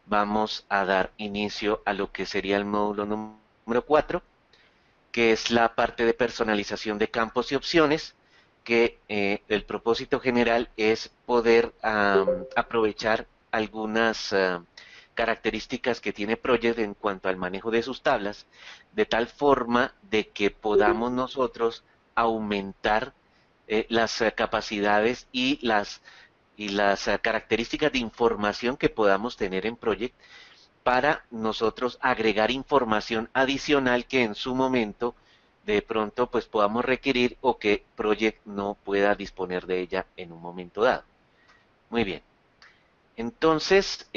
Vamos a dar inicio a lo que sería el módulo número 4, que es la parte de personalización de campos y opciones, que el propósito general es poder aprovechar algunas características que tiene Project en cuanto al manejo de sus tablas, de tal forma de que podamos nosotros aumentar las capacidades y las características de información que podamos tener en Project para nosotros agregar información adicional que en su momento de pronto pues podamos requerir o que Project no pueda disponer de ella en un momento dado. Muy bien. Entonces,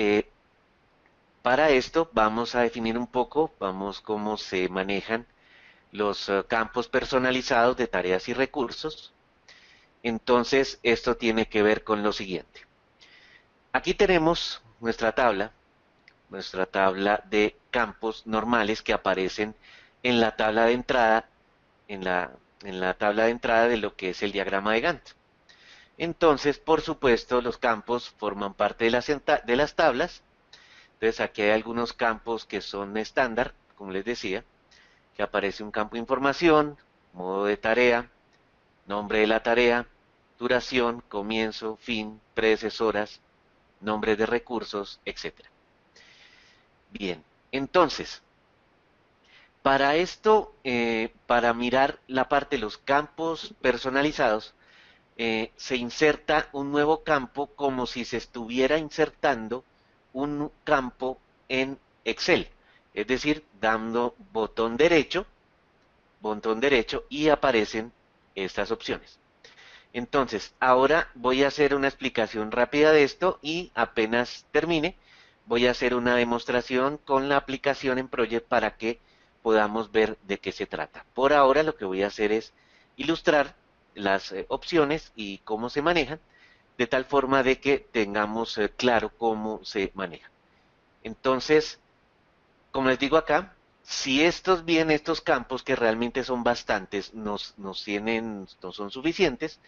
para esto vamos a definir un poco, vamos cómo se manejan los campos personalizados de tareas y recursos. Entonces, esto tiene que ver con lo siguiente. Aquí tenemos nuestra tabla de campos normales que aparecen en la tabla de entrada, en la, en la tabla de entrada de lo que es el diagrama de Gantt. Entonces, por supuesto, los campos forman parte de las tablas. Entonces, aquí hay algunos campos que son estándar, como les decía, que aparece un campo de información, modo de tarea, nombre de la tarea, duración, comienzo, fin, predecesoras, nombres de recursos, etc. Bien, entonces, para esto, para mirar la parte de los campos personalizados, se inserta un nuevo campo como si se estuviera insertando un campo en Excel. Es decir, dando botón derecho y aparecen estas opciones. Entonces, ahora voy a hacer una explicación rápida de esto y apenas termine, voy a hacer una demostración con la aplicación en Project para que podamos ver de qué se trata. Por ahora lo que voy a hacer es ilustrar las opciones y cómo se manejan, de tal forma de que tengamos claro cómo se maneja. Entonces, como les digo acá, si estos campos, que realmente son bastantes, no son suficientes,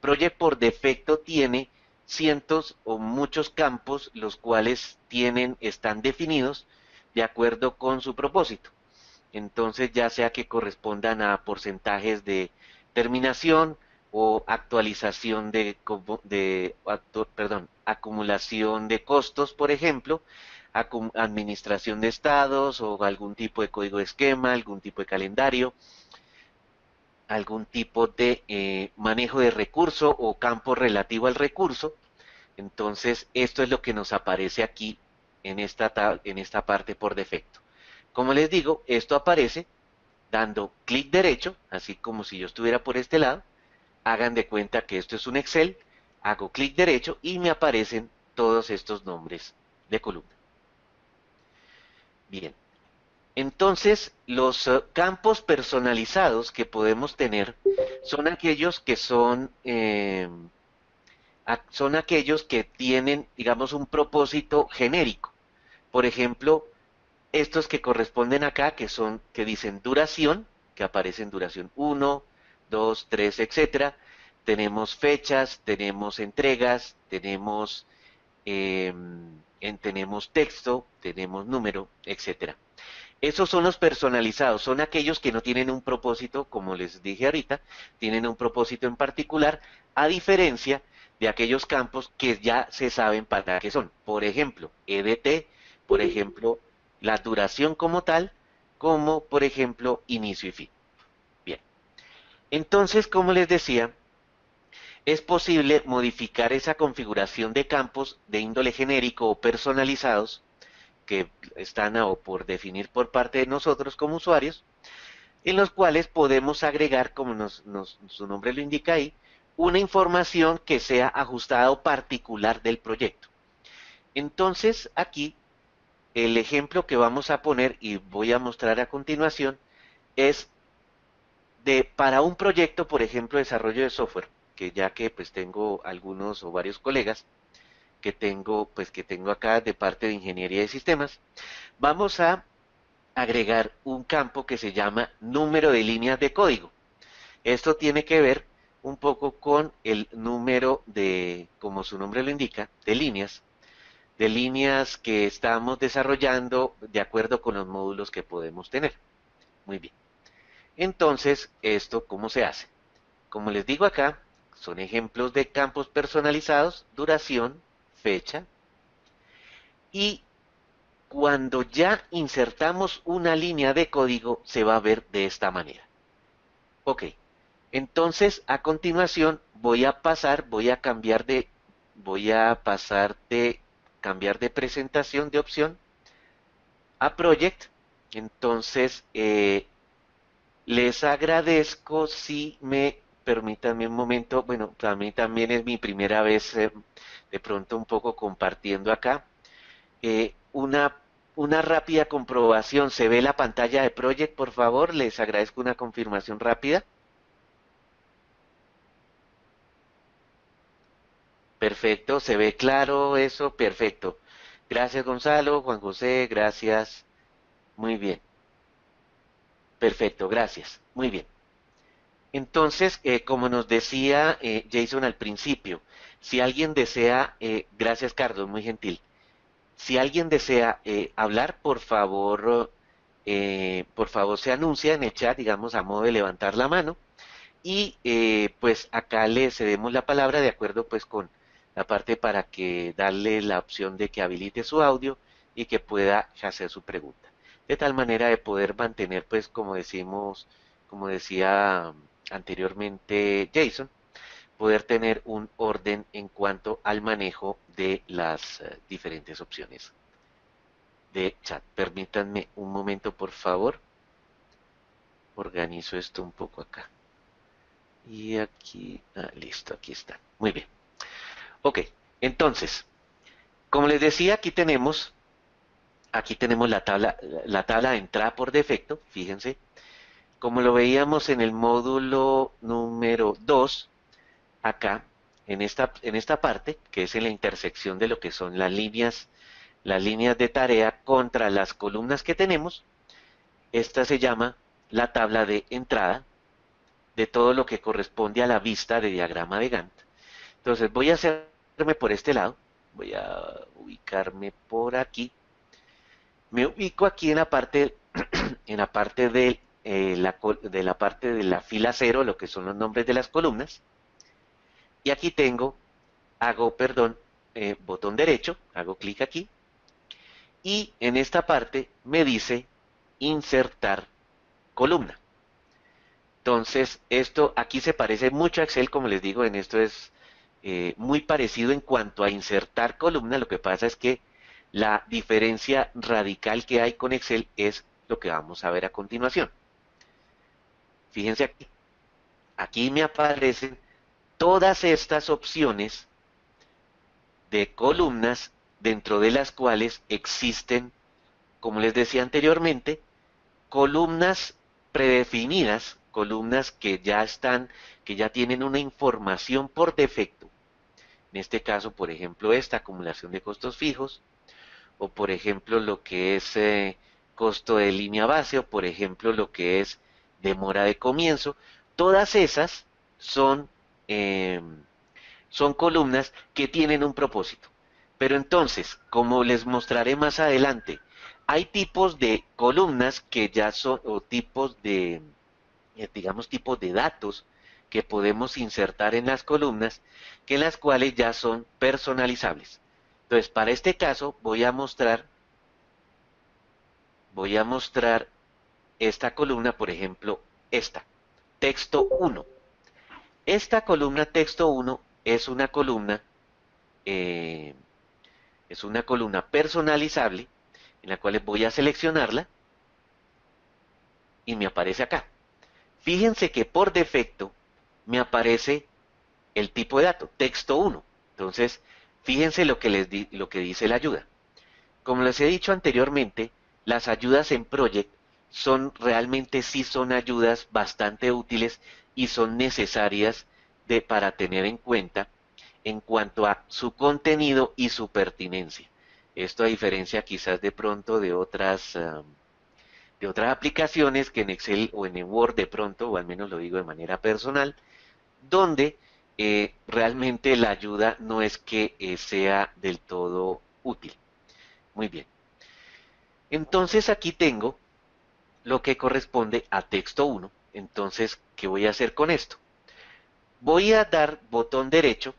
Project por defecto tiene cientos o muchos campos, los cuales están definidos de acuerdo con su propósito. Entonces, ya sea que correspondan a porcentajes de terminación o actualización acumulación de costos, por ejemplo, administración de estados o algún tipo de código de esquema, algún tipo de calendario, algún tipo de manejo de recurso o campo relativo al recurso. Entonces, esto es lo que nos aparece aquí en esta parte por defecto. Como les digo, esto aparece dando clic derecho, así como si yo estuviera por este lado. Hagan de cuenta que esto es un Excel, hago clic derecho y me aparecen todos estos nombres de columna. Bien, entonces los campos personalizados que podemos tener son aquellos que son aquellos que tienen, digamos, un propósito genérico. Por ejemplo, estos que corresponden acá, que dicen duración, que aparecen duración 1, 2, 3, etcétera. Tenemos fechas, tenemos entregas, tenemos texto, tenemos número, etcétera. Esos son los personalizados, son aquellos que no tienen un propósito, como les dije ahorita, tienen un propósito en particular, a diferencia de aquellos campos que ya se saben para qué son. Por ejemplo, EDT, por ejemplo, la duración como tal, como por ejemplo inicio y fin. Bien, entonces, como les decía, es posible modificar esa configuración de campos de índole genérico o personalizados que están o por definir por parte de nosotros como usuarios, en los cuales podemos agregar, como su nombre lo indica ahí, una información que sea ajustada o particular del proyecto. Entonces, aquí, el ejemplo que vamos a poner y voy a mostrar a continuación es para un proyecto, por ejemplo, desarrollo de software, que ya que pues tengo algunos o varios colegas que tengo acá de parte de ingeniería de sistemas, vamos a agregar un campo que se llama número de líneas de código. Esto tiene que ver un poco con el número de, como su nombre lo indica, de líneas que estamos desarrollando de acuerdo con los módulos que podemos tener. Muy bien. Entonces, ¿esto cómo se hace? Como les digo acá, son ejemplos de campos personalizados, duración, fecha, y cuando ya insertamos una línea de código, se va a ver de esta manera. Ok, entonces a continuación voy a pasar de cambiar de presentación de opción a project. Entonces, les agradezco si me permítanme un momento. Bueno, para mí también es mi primera vez de pronto un poco compartiendo acá. Una rápida comprobación. ¿Se ve la pantalla de Project, por favor? Les agradezco una confirmación rápida. Perfecto, se ve claro eso, perfecto. Gracias Gonzalo, Juan José, gracias. Muy bien, perfecto, gracias. Muy bien. Entonces, como nos decía Jason al principio, si alguien desea, gracias Carlos, muy gentil. Si alguien desea hablar, por favor se anuncia en el chat, digamos, a modo de levantar la mano. Y pues acá le cedemos la palabra de acuerdo pues con la parte para que darle la opción de que habilite su audio y que pueda hacer su pregunta. De tal manera de poder mantener pues como decimos, como decía anteriormente Jason, poder tener un orden en cuanto al manejo de las diferentes opciones de chat. Permítanme un momento por favor. Organizo esto un poco acá. Y aquí, listo, aquí está. Muy bien. Ok, entonces, como les decía, aquí tenemos la tabla de entrada por defecto, fíjense. Como lo veíamos en el módulo número 2 acá, en esta parte, que es en la intersección de lo que son las líneas de tarea contra las columnas que tenemos, esta se llama la tabla de entrada de todo lo que corresponde a la vista de diagrama de Gantt. Entonces voy a hacerme por este lado, voy a ubicarme por aquí. Me ubico aquí en la parte de la parte de la fila cero, lo que son los nombres de las columnas. Y aquí perdón, botón derecho, hago clic aquí. Y en esta parte me dice insertar columna. Entonces, esto aquí se parece mucho a Excel, como les digo, en esto es muy parecido en cuanto a insertar columna. Lo que pasa es que la diferencia radical que hay con Excel es lo que vamos a ver a continuación. Fíjense aquí, aquí me aparecen todas estas opciones de columnas dentro de las cuales existen, como les decía anteriormente, columnas predefinidas, columnas que ya tienen una información por defecto. En este caso, por ejemplo, esta acumulación de costos fijos, o por ejemplo lo que es costo de línea base, o por ejemplo lo que es demora de comienzo. Todas esas son, eh, son columnas que tienen un propósito. Pero entonces, como les mostraré más adelante, hay tipos de columnas que ya son, o tipos de, digamos, tipos de datos que podemos insertar en las columnas, que en las cuales ya son personalizables. Entonces, para este caso voy a mostrar esta columna, por ejemplo, esta, texto 1. Esta columna texto 1 eh, es una columna personalizable en la cual voy a seleccionarla y me aparece acá. Fíjense que por defecto me aparece el tipo de dato, texto 1. Entonces, fíjense lo que dice la ayuda. Como les he dicho anteriormente, las ayudas en Project sí son ayudas bastante útiles y son necesarias para tener en cuenta en cuanto a su contenido y su pertinencia. Esto a diferencia quizás de pronto de otras aplicaciones que en Excel o en Word de pronto, o al menos lo digo de manera personal, donde realmente la ayuda no es que sea del todo útil. Muy bien. Entonces aquí tengo lo que corresponde a texto 1. Entonces, ¿qué voy a hacer con esto? Voy a dar botón derecho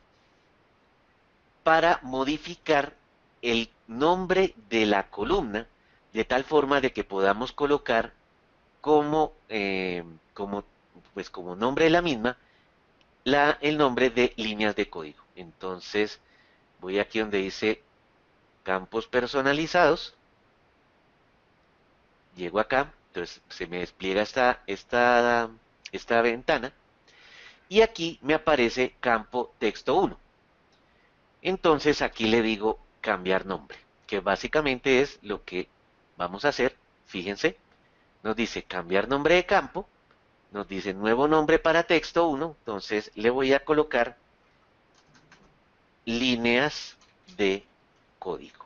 para modificar el nombre de la columna de tal forma de que podamos colocar como, como, pues como nombre de la misma el nombre de líneas de código. Entonces voy aquí donde dice campos personalizados, llego acá, entonces se me despliega esta ventana y aquí me aparece campo texto 1. Entonces aquí le digo cambiar nombre, que básicamente es lo que vamos a hacer. Fíjense, nos dice cambiar nombre de campo, nos dice nuevo nombre para texto 1, entonces le voy a colocar líneas de código.